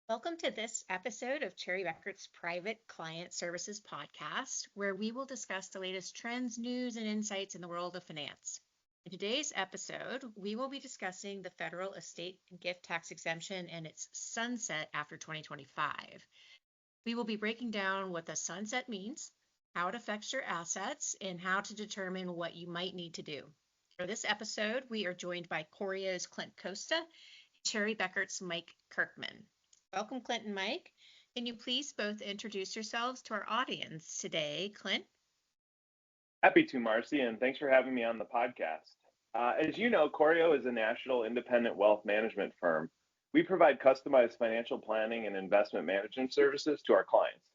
Welcome to this episode of Cherry Bekaert's Private Client Services podcast, where we will discuss the latest trends, news, and insights in the world of finance. In today's episode, we will be discussing the federal estate and gift tax exemption and its sunset after 2025. We will be breaking down what the sunset means, how it affects your assets, and how to determine what you might need to do. For this episode, we are joined by Corio's Clint Costa and Cherry Bekaert's Mike Kirkman. Welcome, Clint and Mike. Can you please both introduce yourselves to our audience today, Clint? Happy to, Marci, and thanks for having me on the podcast. As you know, Corio is a national independent wealth management firm. We provide customized financial planning and investment management services to our clients.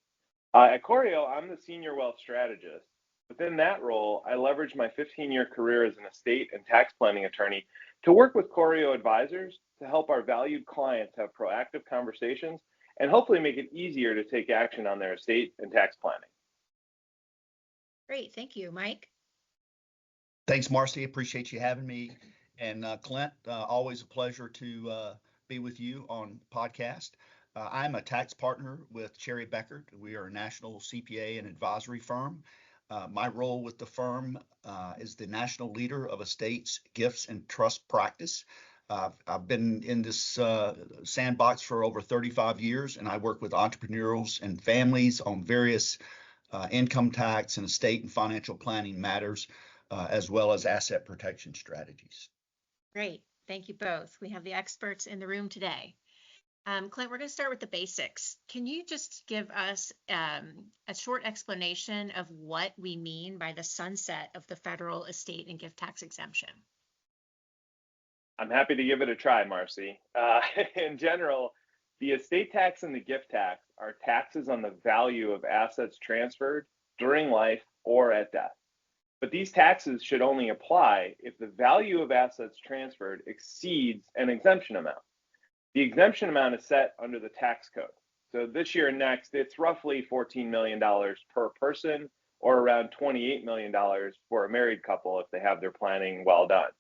At Corio, I'm the senior wealth strategist. Within that role, I leverage my 15-year career as an estate and tax planning attorney to work with Corio advisors to help our valued clients have proactive conversations and hopefully make it easier to take action on their estate and tax planning. Great, thank you, Mike. Thanks, Marci. Appreciate you having me. And Clint, always a pleasure to be with you on the podcast. I'm a tax partner with Cherry Bekaert. We are a national CPA and advisory firm. My role with the firm is the national leader of estates, gifts, and trust practice. I've been in this sandbox for over 35 years, and I work with entrepreneurs and families on various income tax and estate and financial planning matters, as well as asset protection strategies. Great. Thank you both. We have the experts in the room today. Clint, we're going to start with the basics. Can you just give us a short explanation of what we mean by the sunset of the federal estate and gift tax exemption? I'm happy to give it a try, Marci. In general, the estate tax and the gift tax are taxes on the value of assets transferred during life or at death. But these taxes should only apply if the value of assets transferred exceeds an exemption amount. The exemption amount is set under the tax code. So this year and next, it's roughly $14 million per person, or around $28 million for a married couple if they have their planning well done.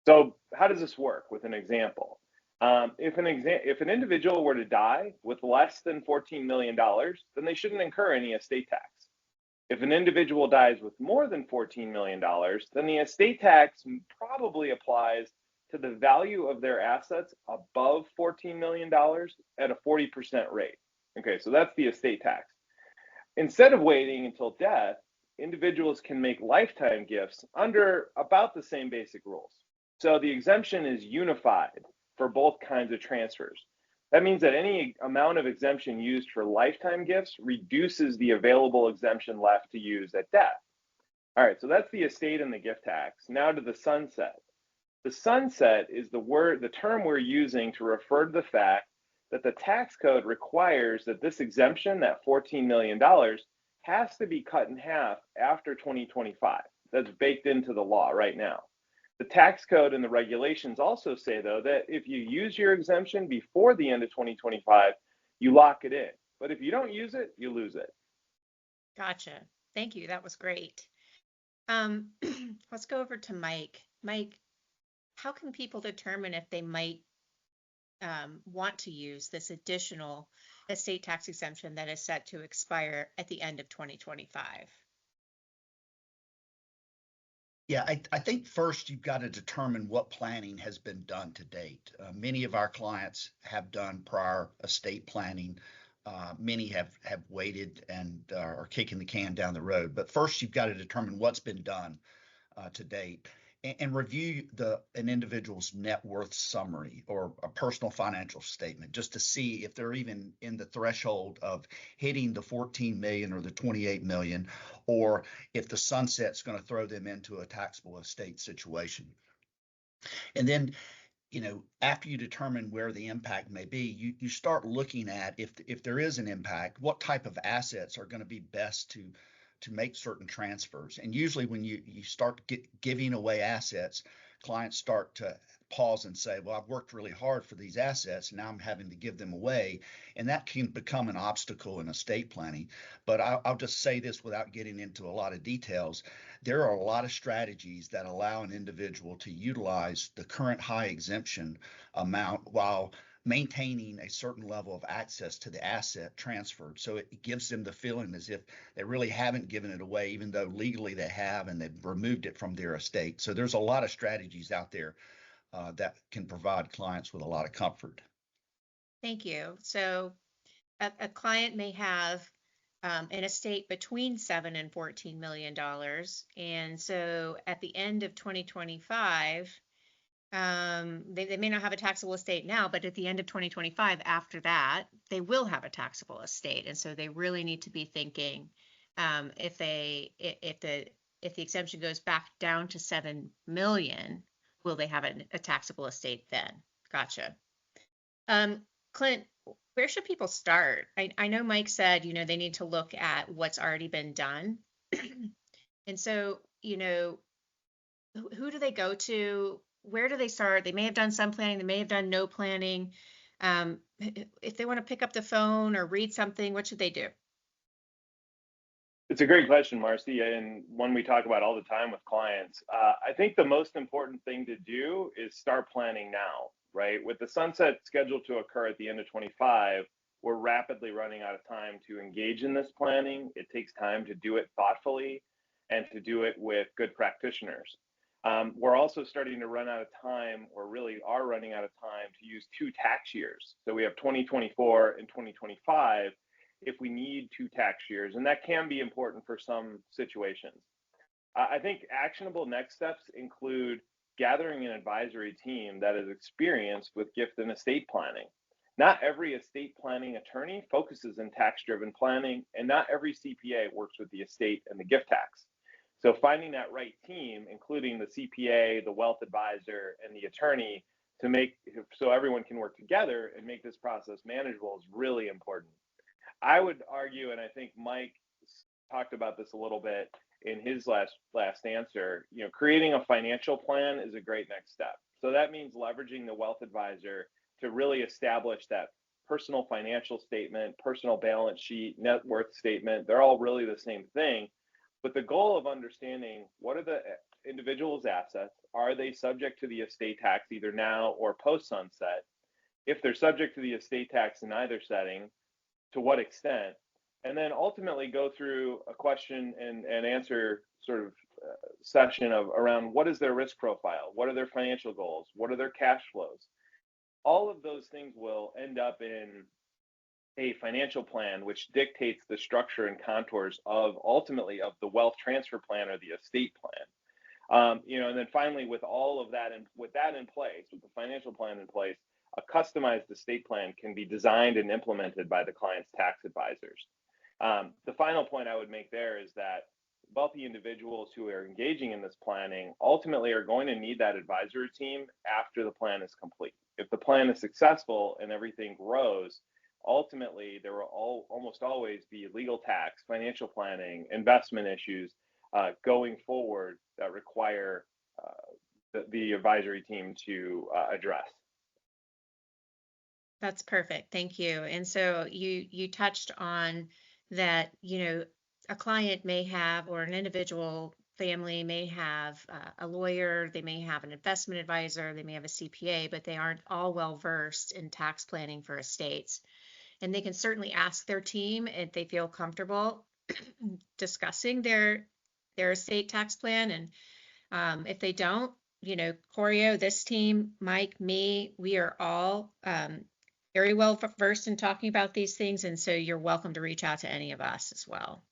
So how does this work with an example? If an individual were to die with less than $14 million, then they shouldn't incur any estate tax. If an individual dies with more than $14 million, then the estate tax probably applies to the value of their assets above $14 million at a 40% rate. Okay, so that's the estate tax. Instead of waiting until death, individuals can make lifetime gifts under about the same basic rules. So the exemption is unified for both kinds of transfers. That means that any amount of exemption used for lifetime gifts reduces the available exemption left to use at death. All right, so that's the estate and the gift tax. Now to the sunset. The sunset is the term we're using to refer to the fact that the tax code requires that this exemption, that $14 million, has to be cut in half after 2025. That's baked into the law right now. The tax code and the regulations also say, though, that if you use your exemption before the end of 2025, you lock it in. But if you don't use it, you lose it. Gotcha. Thank you. That was great. Let's go over to Mike. Mike, how can people determine if they might want to use this additional estate tax exemption that is set to expire at the end of 2025? Yeah, I think first you've got to determine what planning has been done to date. Many of our clients have done prior estate planning. Many have waited and are kicking the can down the road. But first, you've got to determine what's been done to date and review an individual's net worth summary or a personal financial statement just to see if they're even in the threshold of hitting the 14 million or the 28 million, or if the sunset's going to throw them into a taxable estate situation. And then, after you determine where the impact may be, you start looking at if there is an impact, what type of assets are going to be best to make certain transfers. And usually when you start giving away assets, clients start to pause and say, well, I've worked really hard for these assets, and now I'm having to give them away. And that can become an obstacle in estate planning. But I'll just say this without getting into a lot of details. There are a lot of strategies that allow an individual to utilize the current high exemption amount while maintaining a certain level of access to the asset transferred. So it gives them the feeling as if they really haven't given it away, even though legally they have, and they've removed it from their estate. So there's a lot of strategies out there that can provide clients with a lot of comfort. Thank you. So a client may have an estate between $7 and $14 million. And so at the end of 2025, they may not have a taxable estate now, but at the end of 2025, after that, they will have a taxable estate. And so they really need to be thinking if the exemption goes back down to 7 million, will they have a taxable estate then? Gotcha. Clint, where should people start? I know Mike said, they need to look at what's already been done. And so, who do they go to? Where do they start? They may have done some planning. They may have done no planning. If they want to pick up the phone or read something, what should they do? It's a great question, Marci, and one we talk about all the time with clients. I think the most important thing to do is start planning now, right? With the sunset scheduled to occur at the end of 25, we're rapidly running out of time to engage in this planning. It takes time to do it thoughtfully and to do it with good practitioners. We're also starting to run out of time, or really are running out of time, to use 2 tax years. So we have 2024 and 2025 if we need 2 tax years, and that can be important for some situations. I think actionable next steps include gathering an advisory team that is experienced with gift and estate planning. Not every estate planning attorney focuses in tax-driven planning, and not every CPA works with the estate and the gift tax. So finding that right team, including the CPA, the wealth advisor, and the attorney, to make so everyone can work together and make this process manageable, is really important. I would argue, and I think Mike talked about this a little bit in his last answer, creating a financial plan is a great next step. So that means leveraging the wealth advisor to really establish that personal financial statement, personal balance sheet, net worth statement. They're all really the same thing, with the goal of understanding what are the individual's assets. Are they subject to the estate tax either now or post sunset? If they're subject to the estate tax in either setting, to what extent? And then ultimately go through a question and answer sort of session around what is their risk profile? What are their financial goals? What are their cash flows? All of those things will end up in a financial plan, which dictates the structure and contours of ultimately of the wealth transfer plan or the estate plan. And then finally, with all of that and with that in place, with the financial plan in place, a customized estate plan can be designed and implemented by the client's tax advisors. The final point I would make there is that wealthy individuals who are engaging in this planning ultimately are going to need that advisory team after the plan is complete. If the plan is successful and everything grows, ultimately there will almost always be legal tax, financial planning, investment issues going forward that require the advisory team to address. That's perfect. Thank you. And so you touched on that, a client may have, or an individual family may have a lawyer, they may have an investment advisor, they may have a CPA, but they aren't all well versed in tax planning for estates. And they can certainly ask their team if they feel comfortable discussing their estate tax plan. And if they don't, Corio, this team, Mike, me, we are all very well versed in talking about these things. And so you're welcome to reach out to any of us as well.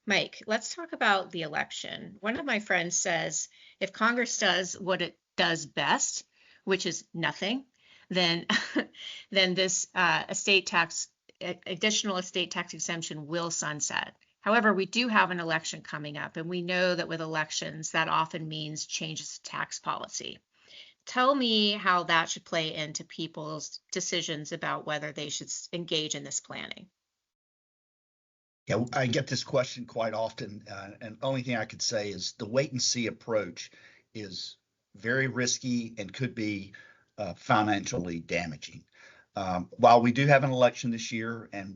Mike, let's talk about the election. One of my friends says, if Congress does what it does best, which is nothing, then this additional estate tax exemption will sunset. However, we do have an election coming up, and we know that with elections, that often means changes to tax policy. Tell me how that should play into people's decisions about whether they should engage in this planning. Yeah, I get this question quite often, and the only thing I could say is the wait and see approach is very risky and could be financially damaging. While we do have an election this year, and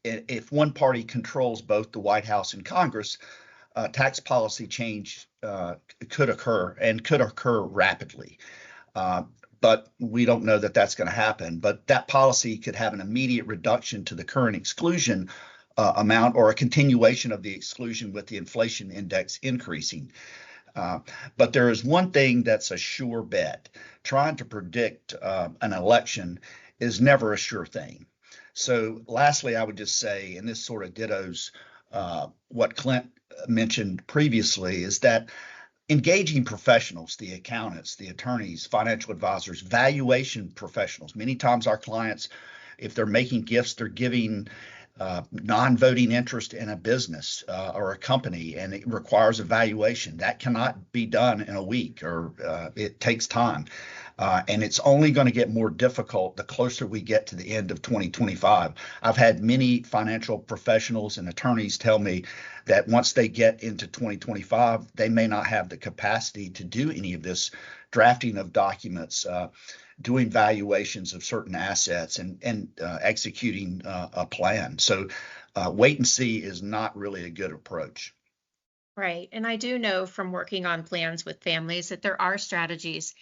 if one party controls both the White House and Congress, tax policy change could occur rapidly. but we don't know that that's going to happen. But that policy could have an immediate reduction to the current exclusion amount, or a continuation of the exclusion with the inflation index increasing. But there is one thing that's a sure bet. Trying to predict an election is never a sure thing. So lastly, I would just say, and this sort of dittos what Clint mentioned previously, is that engaging professionals, the accountants, the attorneys, financial advisors, valuation professionals. Many times our clients, if they're making gifts, they're giving non-voting interest in a business or a company, and it requires a valuation. That cannot be done in a week, or it takes time. And it's only going to get more difficult the closer we get to the end of 2025. I've had many financial professionals and attorneys tell me that once they get into 2025, they may not have the capacity to do any of this drafting of documents, doing valuations of certain assets, and executing a plan. So wait and see is not really a good approach. Right. And I do know from working on plans with families that there are strategies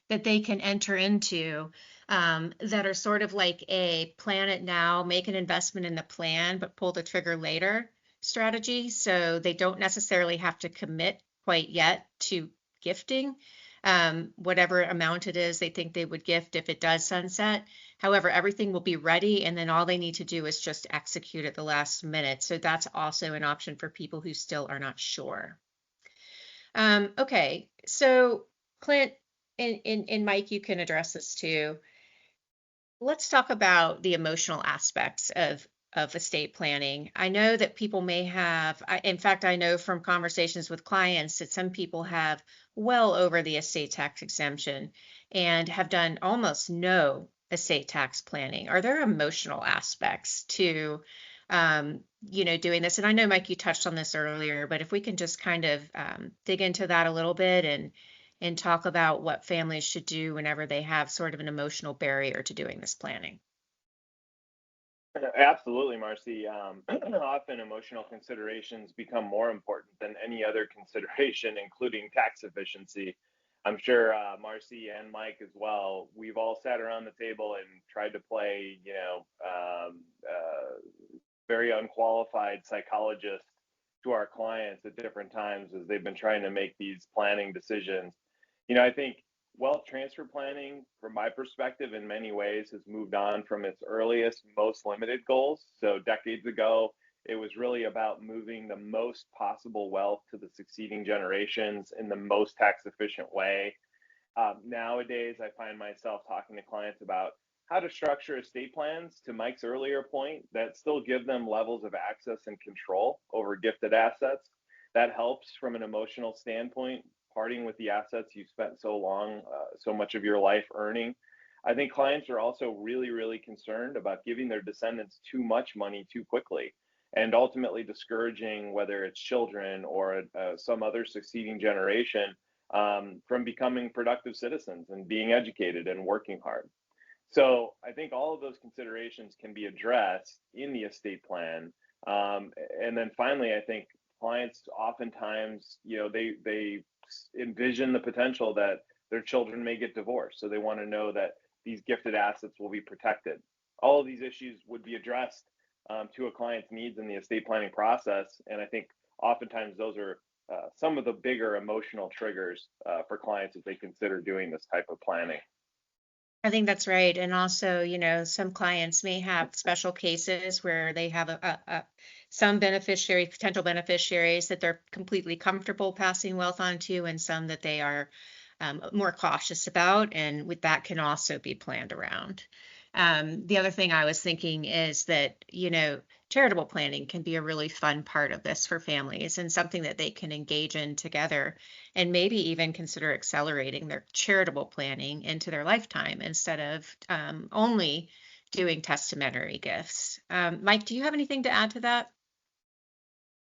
that they can enter into that are sort of like a plan it now, make an investment in the plan, but pull the trigger later strategy. So they don't necessarily have to commit quite yet to gifting whatever amount it is they think they would gift if it does sunset. However, everything will be ready, and then all they need to do is just execute at the last minute. So that's also an option for people who still are not sure. Okay, so Clint and Mike, you can address this too. Let's talk about the emotional aspects of estate planning. I know that people may have, in fact, I know from conversations with clients that some people have well over the estate tax exemption and have done almost no estate tax planning. Are there emotional aspects to, doing this? And I know, Mike, you touched on this earlier, but if we can just kind of dig into that a little bit and talk about what families should do whenever they have sort of an emotional barrier to doing this planning. Absolutely, Marci. Often emotional considerations become more important than any other consideration, including tax efficiency. I'm sure Marci and Mike as well. We've all sat around the table and tried to play, very unqualified psychologists to our clients at different times as they've been trying to make these planning decisions. I think wealth transfer planning, from my perspective, in many ways has moved on from its earliest, most limited goals. So decades ago, it was really about moving the most possible wealth to the succeeding generations in the most tax efficient way. Nowadays, I find myself talking to clients about how to structure estate plans, to Mike's earlier point, that still give them levels of access and control over gifted assets. That helps from an emotional standpoint, parting with the assets you spent so much of your life earning. I think clients are also really, really concerned about giving their descendants too much money too quickly, and ultimately discouraging whether it's children or some other succeeding generation from becoming productive citizens and being educated and working hard. So I think all of those considerations can be addressed in the estate plan. And then finally, I think clients oftentimes, they envision the potential that their children may get divorced. So they want to know that these gifted assets will be protected. All of these issues would be addressed to a client's needs in the estate planning process. And I think oftentimes those are some of the bigger emotional triggers for clients as they consider doing this type of planning. I think that's right. And also, some clients may have special cases where they have some potential beneficiaries that they're completely comfortable passing wealth on to, and some that they are more cautious about. And with that can also be planned around. The other thing I was thinking is that, charitable planning can be a really fun part of this for families, and something that they can engage in together, and maybe even consider accelerating their charitable planning into their lifetime instead of only doing testamentary gifts. Mike, do you have anything to add to that?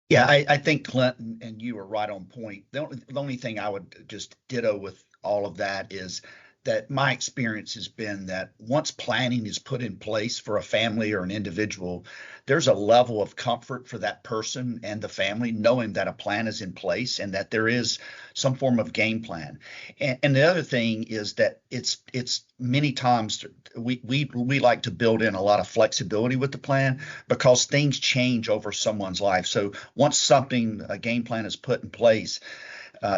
Yeah, I think Clint and you are right on point. The only thing I would just ditto with all of that is that my experience has been that once planning is put in place for a family or an individual, there's a level of comfort for that person and the family knowing that a plan is in place and that there is some form of game plan. And the other thing is that it's many times we like to build in a lot of flexibility with the plan because things change over someone's life. So once a game plan is put in place,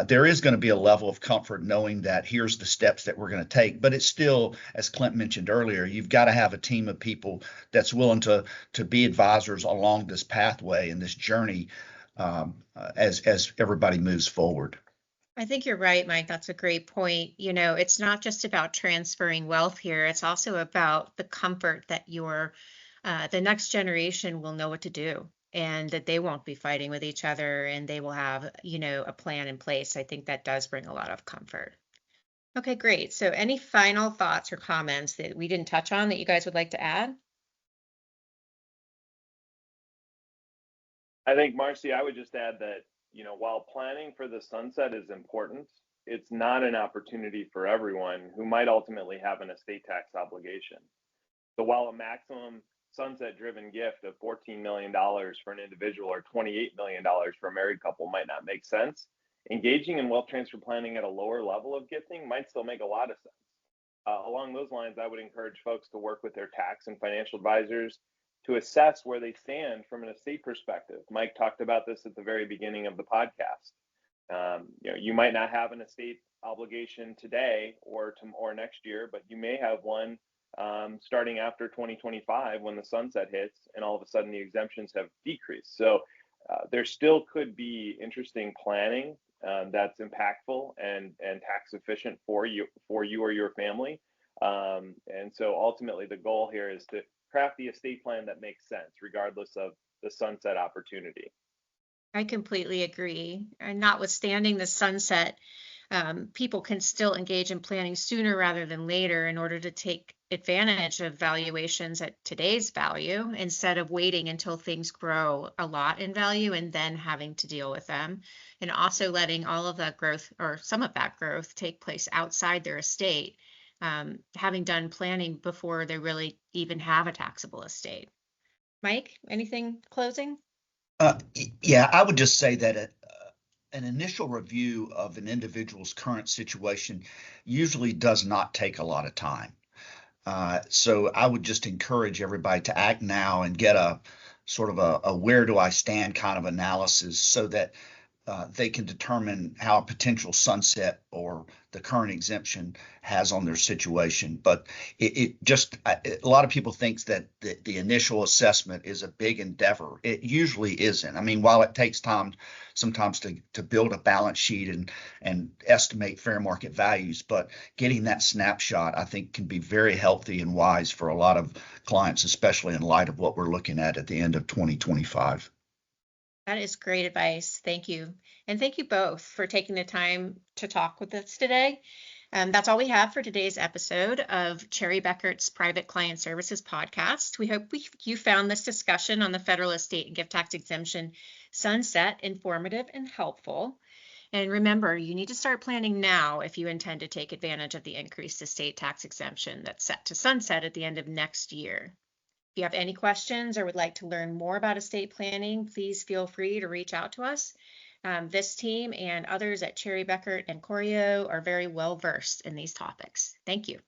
there is going to be a level of comfort knowing that here's the steps that we're going to take. But it's still, as Clint mentioned earlier, you've got to have a team of people that's willing to be advisors along this pathway and this journey as everybody moves forward. I think you're right, Mike. That's a great point. It's not just about transferring wealth here. It's also about the comfort that the next generation will know what to do and that they won't be fighting with each other and they will have, a plan in place. I think that does bring a lot of comfort. Okay, great. So any final thoughts or comments that we didn't touch on that you guys would like to add? I think, Marci, I would just add that, while planning for the sunset is important, it's not an opportunity for everyone who might ultimately have an estate tax obligation. So while a maximum sunset-driven gift of $14 million for an individual or $28 million for a married couple might not make sense, engaging in wealth transfer planning at a lower level of gifting might still make a lot of sense. Along those lines, I would encourage folks to work with their tax and financial advisors to assess where they stand from an estate perspective. Mike talked about this at the very beginning of the podcast. You might not have an estate obligation today or next year, but you may have one starting after 2025 when the sunset hits and all of a sudden the exemptions have decreased. So there still could be interesting planning that's impactful and tax efficient for you or your family. And so ultimately the goal here is to craft the estate plan that makes sense regardless of the sunset opportunity. I completely agree. And notwithstanding the sunset, people can still engage in planning sooner rather than later in order to take advantage of valuations at today's value instead of waiting until things grow a lot in value and then having to deal with them. And also letting all of that growth or some of that growth take place outside their estate, having done planning before they really even have a taxable estate. Mike, anything closing? Yeah, I would just say that an initial review of an individual's current situation usually does not take a lot of time. So I would just encourage everybody to act now and get a sort of a where do I stand kind of analysis so that they can determine how a potential sunset or the current exemption has on their situation. But a lot of people think that the initial assessment is a big endeavor. It usually isn't. I mean, while it takes time sometimes to build a balance sheet and estimate fair market values, but getting that snapshot, I think, can be very healthy and wise for a lot of clients, especially in light of what we're looking at the end of 2025. That is great advice. Thank you. And thank you both for taking the time to talk with us today. That's all we have for today's episode of Cherry Bekert's Private Client Services podcast. We hope you found this discussion on the federal estate and gift tax exemption sunset informative and helpful. And remember, you need to start planning now if you intend to take advantage of the increased estate tax exemption that's set to sunset at the end of next year. If you have any questions or would like to learn more about estate planning, please feel free to reach out to us. This team and others at Cherry Bekaert and Corio are very well versed in these topics. Thank you.